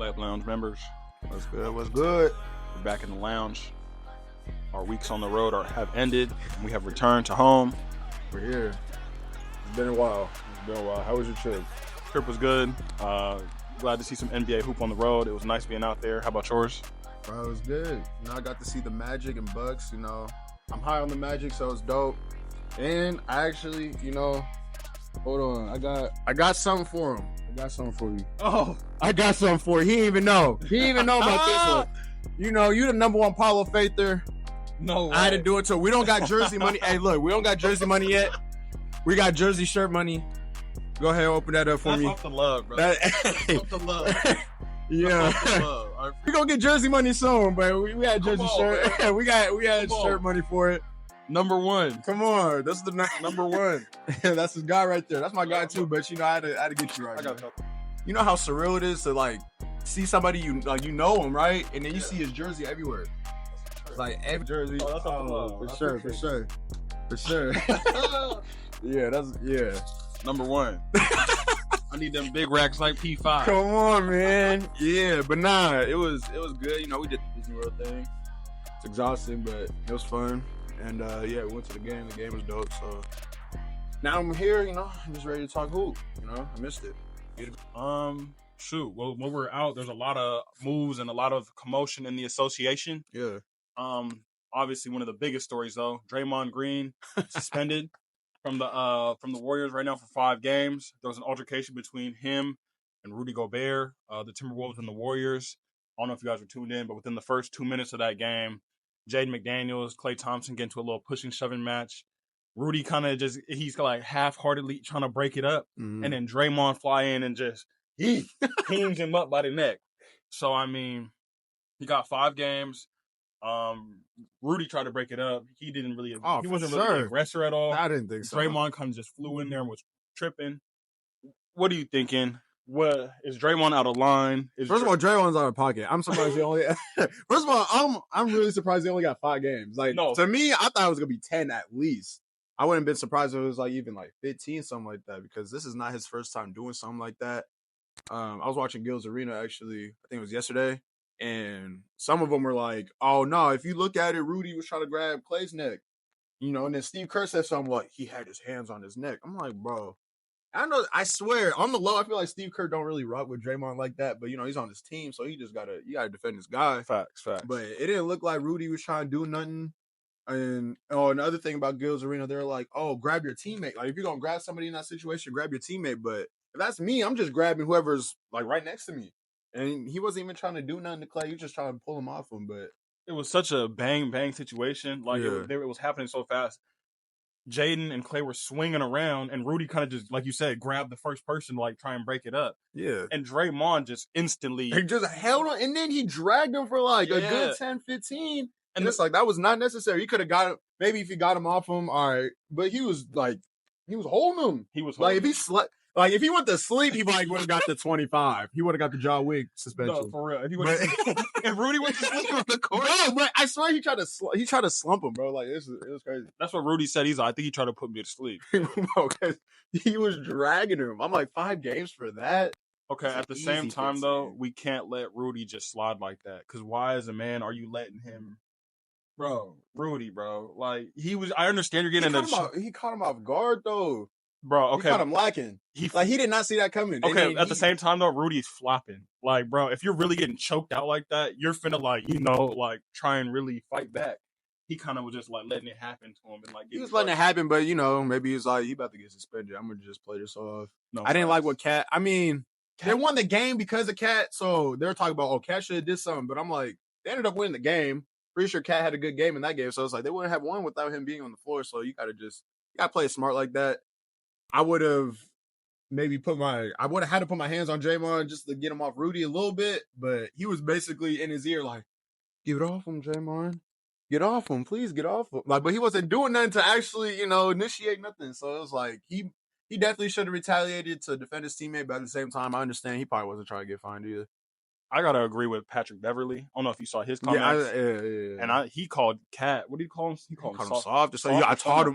Lab Lounge members. What's good? What's good? We're back in the lounge. Our weeks on the road have ended. We have returned to home. We're here. It's been a while. How was your trip? Trip was good. Glad to see some NBA hoop on the road. It was nice being out there. How about yours? Bro, it was good. I got to see the Magic and Bucks. I'm high on the Magic, so it's dope. And I actually, hold on. I got something for him. I got something for you. Oh, I got something for you. He didn't even know. He didn't even know about this one. You the number one Paulo Faither. No way. I had to do it too. We don't got jersey money. Hey, look, we don't got jersey money yet. We got jersey shirt money. Go ahead, open that up for me. That's off the love, bro. Off the love. Yeah. Off the love. We gonna get jersey money soon, but we had jersey shirt. Man. we had shirt money for it. Number one. Come on, that's the Number one. That's his guy right there. That's my guy too. But I had to get you right. I got you. You know how surreal it is to see somebody you know him, right? And then you see his jersey everywhere. It's like every jersey. Oh, that's off the love. For sure. Yeah. Number one. I need them big racks like P5. Come on, man. Yeah, but nah, it was good. We did the Disney World thing. It's exhausting, but it was fun. And we went to the game. The game was dope. So now I'm here. I'm just ready to talk hoop. I missed it. Shoot. Well, when we're out, there's a lot of moves and a lot of commotion in the association. Yeah. Obviously one of the biggest stories though, Draymond Green suspended from the Warriors right now for 5 games. There was an altercation between him and Rudy Gobert, the Timberwolves and the Warriors. I don't know if you guys were tuned in, but within the first 2 minutes of that game, Jaden McDaniels, Klay Thompson get into a little pushing, shoving match. Rudy he's like half-heartedly trying to break it up. Mm-hmm. And then Draymond fly in and just, he teams him up by the neck. So, he got 5 games. Rudy tried to break it up. He didn't really. He wasn't really an aggressor at all. I didn't think so. Draymond kind of just flew in there and was tripping. What are you thinking? What is Draymond out of line? First of all, Draymond's out of pocket. I'm surprised he only. First of all, I'm really surprised he only got 5 games. To me, I thought it was gonna be 10 at least. I wouldn't have been surprised if it was even 15, something like that, because this is not his first time doing something like that. I was watching Gil's Arena actually. I think it was yesterday. And some of them were like, oh, no, if you look at it, Rudy was trying to grab Klay's neck. And then Steve Kerr said something like, he had his hands on his neck. I'm like, bro, I swear, on the low, I feel like Steve Kerr don't really rock with Draymond like that. But, he's on his team, so you gotta defend this guy. Facts. But it didn't look like Rudy was trying to do nothing. And, another thing about Gil's Arena, they're like, oh, grab your teammate. If you're going to grab somebody in that situation, grab your teammate. But if that's me, I'm just grabbing whoever's, right next to me. And he wasn't even trying to do nothing to Klay. He was just trying to pull him off him. But it was such a bang situation. It was happening so fast. Jaden and Klay were swinging around, and Rudy kind of just, like you said, grabbed the first person to try and break it up. Yeah. And Draymond just instantly. He just held on, and then he dragged him for a good 10, 15. And it's that was not necessary. He could have got him. Maybe if he got him off him, all right. But he was holding him. He was holding if he slept. If he went to sleep, he would have got the 25. He would have got the John Wick suspension. No, for real. If Rudy went to sleep on the court, no, but I swear he tried to slump him, bro. It was crazy. That's what Rudy said. I think he tried to put me to sleep. Because he was dragging him. I'm like, 5 games for that. Okay, at the same time though, we can't let Rudy just slide like that. Because why, as a man, are you letting him? Bro, Rudy, bro. I understand you're getting he caught him off guard though. Bro, okay. He caught him lacking. He did not see that coming. Okay, at the same time, though, Rudy's flopping. Bro, if you're really getting choked out like that, you're finna, try and really fight back. He kind of was just, letting it happen to him. And he was letting it happen, but, maybe he's he about to get suspended. I'm going to just play this off. No, I didn't like what Cat... they won the game because of Cat, so they're talking about, Cat should have did something. But I'm like, they ended up winning the game. Pretty sure Cat had a good game in that game, so it's they wouldn't have won without him being on the floor, so you got to play it smart like that. I would have maybe had to put my hands on Draymond just to get him off Rudy a little bit, but he was basically in his ear get off him, Draymond. Get off him, please get off him. But he wasn't doing nothing to actually, initiate nothing. So it was he definitely should have retaliated to defend his teammate, but at the same time, I understand he probably wasn't trying to get fined either. I gotta agree with Patrick Beverly. I don't know if you saw his comments. Yeah. And he called Cat. What did he call him? He called him soft. So I taught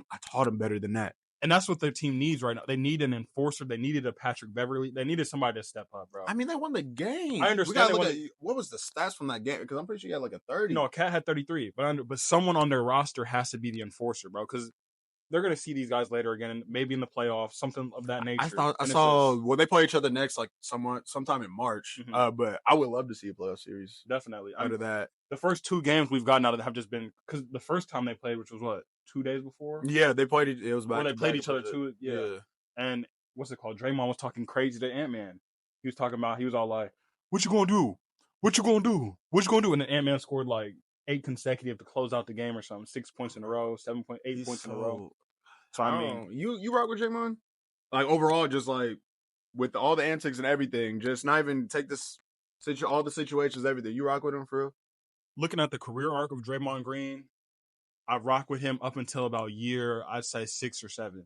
him better than that. And that's what their team needs right now. They need an enforcer. They needed a Patrick Beverly. They needed somebody to step up, bro. I mean, they won the game. I understand. What was the stats from that game? Because I'm pretty sure you had like a 30. No, Cat had 33. But someone on their roster has to be the enforcer, bro. Because they're going to see these guys later again, maybe in the playoffs, something of that nature. I saw they play each other next, like sometime in March. Mm-hmm. But I would love to see a playoff series. Definitely. Out of that, the first 2 games we've gotten out of that have just been because the first time they played, which was what 2 days before. Yeah, they played. It was back. When they played each other too. Yeah. And what's it called? Draymond was talking crazy to Ant-Man. He was talking about. He was all like, "What you gonna do? What you gonna do? What you gonna do?" And then Ant-Man scored like 8 consecutive to close out the game or something. 6 points in a row. 7.8 points in a row. So I mean, you rock with Draymond? Like overall, just like with all the antics and everything, just not even take this all the situations, everything. You rock with him for real? Looking at the career arc of Draymond Green, I rock with him up until about year, I'd say 6 or 7.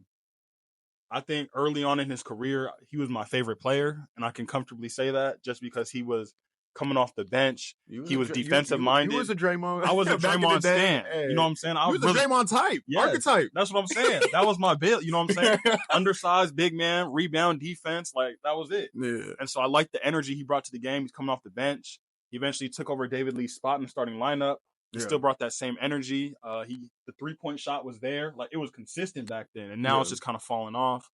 I think early on in his career, he was my favorite player, and I can comfortably say that just because he was coming off the bench. He was defensive minded. You was a Draymond. I was a Draymond stan. Hey. You know what I'm saying? I was a Draymond type, archetype. That's what I'm saying. That was my build. You know what I'm saying? Undersized, big man, rebound, defense. Like, that was it. Yeah. And so I liked the energy he brought to the game. He's coming off the bench. He eventually took over David Lee's spot in the starting lineup. He still brought that same energy. The 3-point shot was there. Like, it was consistent back then. And now it's just kind of falling off.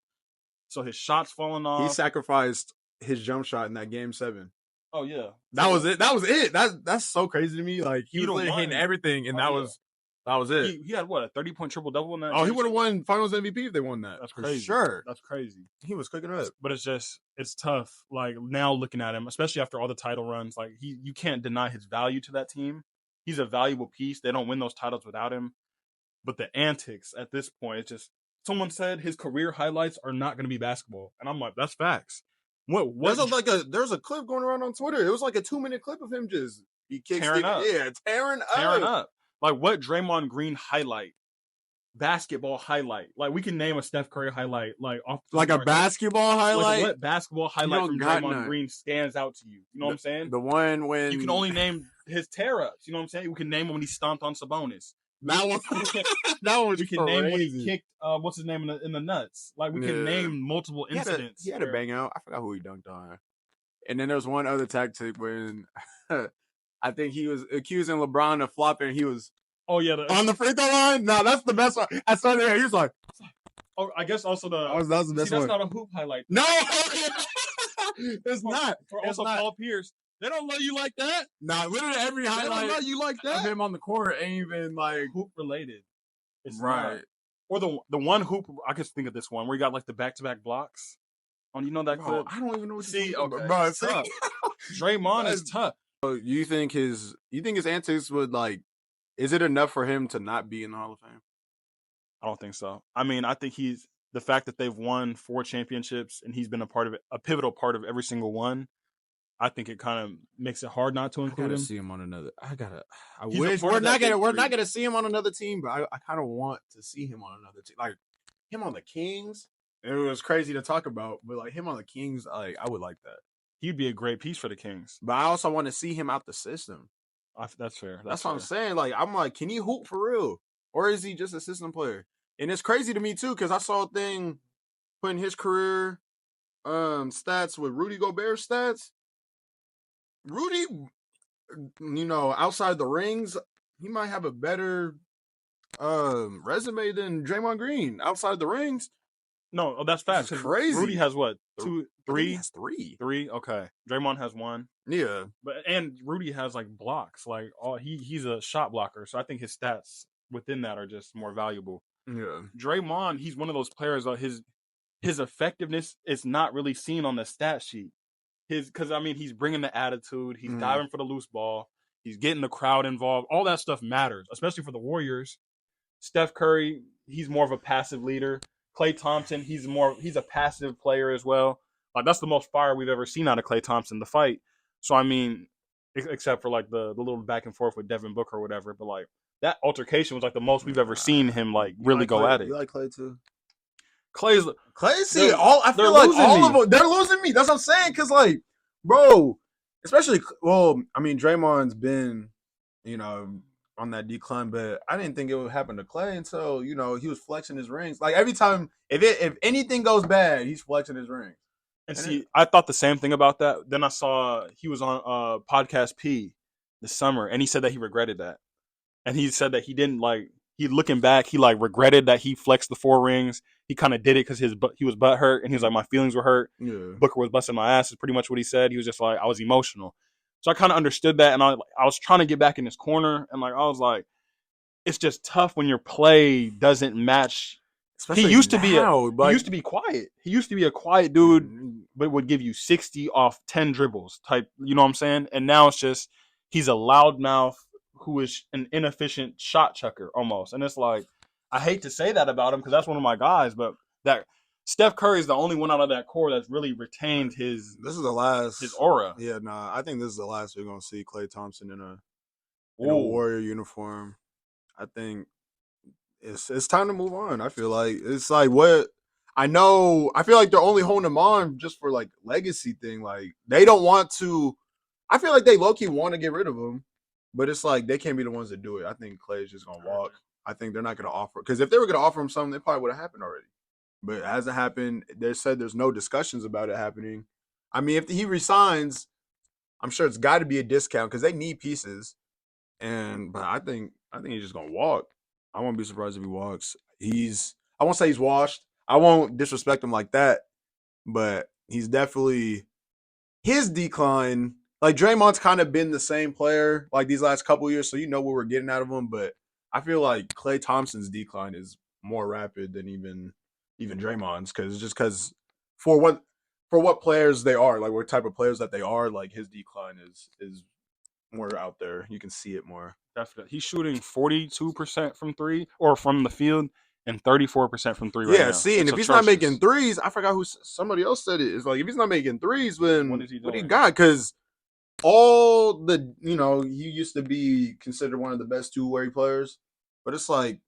So his shot's falling off. He sacrificed his jump shot in that game 7. Oh yeah, that was it. That's so crazy to me. Like he was hitting everything, and that was it. He had what, a 30-point triple double in that. Oh, he would have won Finals MVP if they won that. That's crazy. Sure, that's crazy. He was cooking up, but it's tough. Like now looking at him, especially after all the title runs, like you can't deny his value to that team. He's a valuable piece. They don't win those titles without him. But the antics at this point, it's just someone said his career highlights are not going to be basketball, and I'm like, that's facts. There's a clip going around on Twitter. It was like a 2-minute clip of him just tearing up. Yeah, tearing up. Like what Draymond Green highlight, basketball highlight. Like we can name a Steph Curry highlight, like off like a basketball highlight. Like what basketball highlight from Draymond Green stands out to you? You know what I'm saying? The one when you can only name his tear ups. You know what I'm saying? We can name him when he stomped on Sabonis. That one was we can crazy. Name when he kicked what's his name in the nuts. Like we can name multiple incidents. He had a bang out. I forgot who he dunked on. And then there was one other tactic when I think he was accusing LeBron of flopping. He was on the free throw line. No, that's the best one. I saw there. He was like, oh, I guess also that was the best one. That's not a hoop highlight. No, it's not. Also, Paul Pierce. They don't love you like that. Nah, literally every highlight they don't love you like that. Of him on the court ain't even like hoop related. It's right. Not. Or the one hoop, I can think of this one where he got like the back-to-back blocks. You know that clip? I don't even know what you're talking about. Bro, it's tough. Draymond is tough. So you think his antics would like, is it enough for him to not be in the Hall of Fame? I don't think so. I mean, I think the fact that they've won 4 championships and he's been a pivotal part of every single one. I think it kind of makes it hard not to include him. See him on another. I wish we're not gonna see him on another team, but I kind of want to see him on another team, like him on the Kings. It was crazy to talk about, but like him on the Kings, like I would like that. He'd be a great piece for the Kings. But I also want to see him out the system. That's fair. That's what I'm saying. Like I'm like, can he hoop for real, or is he just a system player? And it's crazy to me too because I saw a thing putting his career stats with Rudy Gobert's stats. Rudy, outside the rings, he might have a better resume than Draymond Green outside the rings. No, that's fast. Crazy. Rudy has what? 2, 3? He has 3. 3. Okay. Draymond has 1. Yeah, and Rudy has like blocks. Like he's a shot blocker, so I think his stats within that are just more valuable. Yeah. Draymond, he's one of those players. His effectiveness is not really seen on the stat sheet. Because he's bringing the attitude. He's diving for the loose ball. He's getting the crowd involved. All that stuff matters, especially for the Warriors. Steph Curry, he's more of a passive leader. Klay Thompson, he's a passive player as well. Like that's the most fire we've ever seen out of Klay Thompson, the fight. So except for like the little back and forth with Devin Booker or whatever, but like that altercation was like the most we've ever seen him like really go at it. You like Klay too? Clay. See, I feel like all of them, they're losing me. That's what I'm saying. Because, like, bro, especially, Draymond's been, on that decline, but I didn't think it would happen to Clay until he was flexing his rings. Like every time, if anything goes bad, he's flexing his rings. And see, I thought the same thing about that. Then I saw he was on podcast P this summer, and he said that he regretted that. And he said that he didn't like. He looking back, he like regretted that he flexed the 4 rings. He kind of did it because he was butt hurt, and he was like, my feelings were hurt. Yeah. Booker was busting my ass. Is pretty much what he said. He was just like, I was emotional. So I kind of understood that, and I was trying to get back in his corner, and like I was like, it's just tough when your play doesn't match. Especially he used now, he used to be quiet. He used to be a quiet dude, but would give you 60 off 10 dribbles type. You know what I'm saying? And now it's just he's a loudmouth who is an inefficient shot chucker almost. And it's like I hate to say that about him because that's one of my guys, but that Steph Curry is the only one out of that core that's really retained his. This is the last his aura. Yeah, nah. I think this is the last we're gonna see Klay Thompson in a Warrior uniform. I think it's time to move on. I feel like it's like what I know. I feel like they're only holding him on just for like legacy thing. Like they don't want to. I feel like they low key want to get rid of him, but it's like they can't be the ones that do it. I think Klay is just gonna walk. I think they're not gonna offer because if they were gonna offer him something, it probably would have happened already. But it hasn't happened. They said there's no discussions about it happening. I mean, if he resigns, I'm sure it's got to be a discount because they need pieces. But I think he's just gonna walk. I won't be surprised if he walks. I won't say he's washed. I won't disrespect him like that, but he's definitely his decline. Like Draymond's kind of been the same player like these last couple years, so you know what we're getting out of him. But I feel like Klay Thompson's decline is more rapid than even Draymond's because for what players they are, like what type of players that they are, like his decline is more out there. You can see it more. Definitely. He's shooting 42% from 3 or from the field and 34% from 3 right now. Yeah, see, and if he's not making threes, I forgot who somebody else said it. It's like if he's not making threes, then what do you got? Because all the he used to be considered one of the best two-way players, but it's like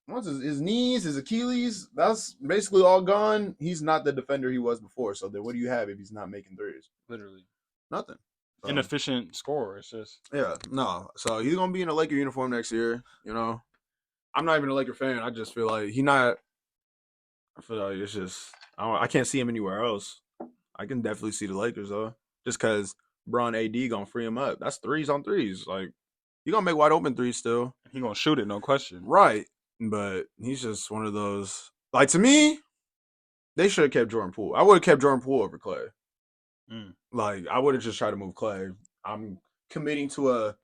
once his knees, his Achilles, that's basically all gone. He's not the defender he was before. So then what do you have if he's not making threes? Literally. Nothing. So, inefficient scorer. It's just no. So he's gonna be in a Laker uniform next year. I'm not even a Laker fan. I just feel like he's not. I feel like it's just I can't see him anywhere else. I can definitely see the Lakers though, just because Bron AD gonna free him up. That's threes on threes. Like he gonna make wide open threes still. He gonna shoot it, no question. Right, but he's just one of those. Like to me, they should have kept Jordan Poole. I would have kept Jordan Poole over Klay. Like I would have just tried to move Klay. I'm committing to a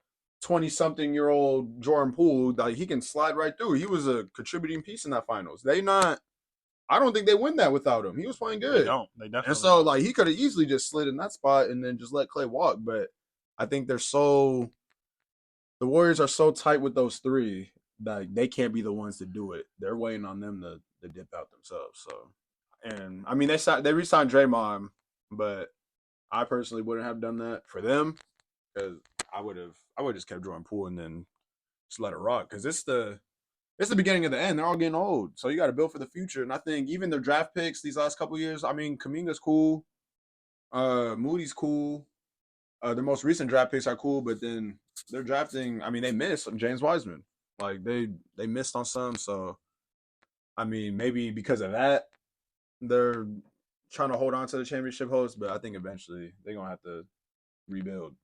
20-something-year-old Jordan Poole. Like he can slide right through. He was a contributing piece in that finals. I don't think they win that without him. He was playing good. They definitely. And so like he could have easily just slid in that spot and then just let Klay walk. But I think the Warriors are so tight with those three that they can't be the ones to do it. They're waiting on them to dip out themselves. So, and I mean they re-signed Draymond, but I personally wouldn't have done that for them because I would just kept Jordan Poole and then just let it rock because it's the beginning of the end. They're all getting old, so you got to build for the future. And I think even their draft picks these last couple of years. I mean, Kuminga's cool, Moody's cool. Their most recent draft picks are cool, but then they're drafting. I mean, they missed James Wiseman. Like they missed on some. So, I mean, maybe because of that, they're trying to hold on to the championship hopes, but I think eventually they're gonna have to rebuild.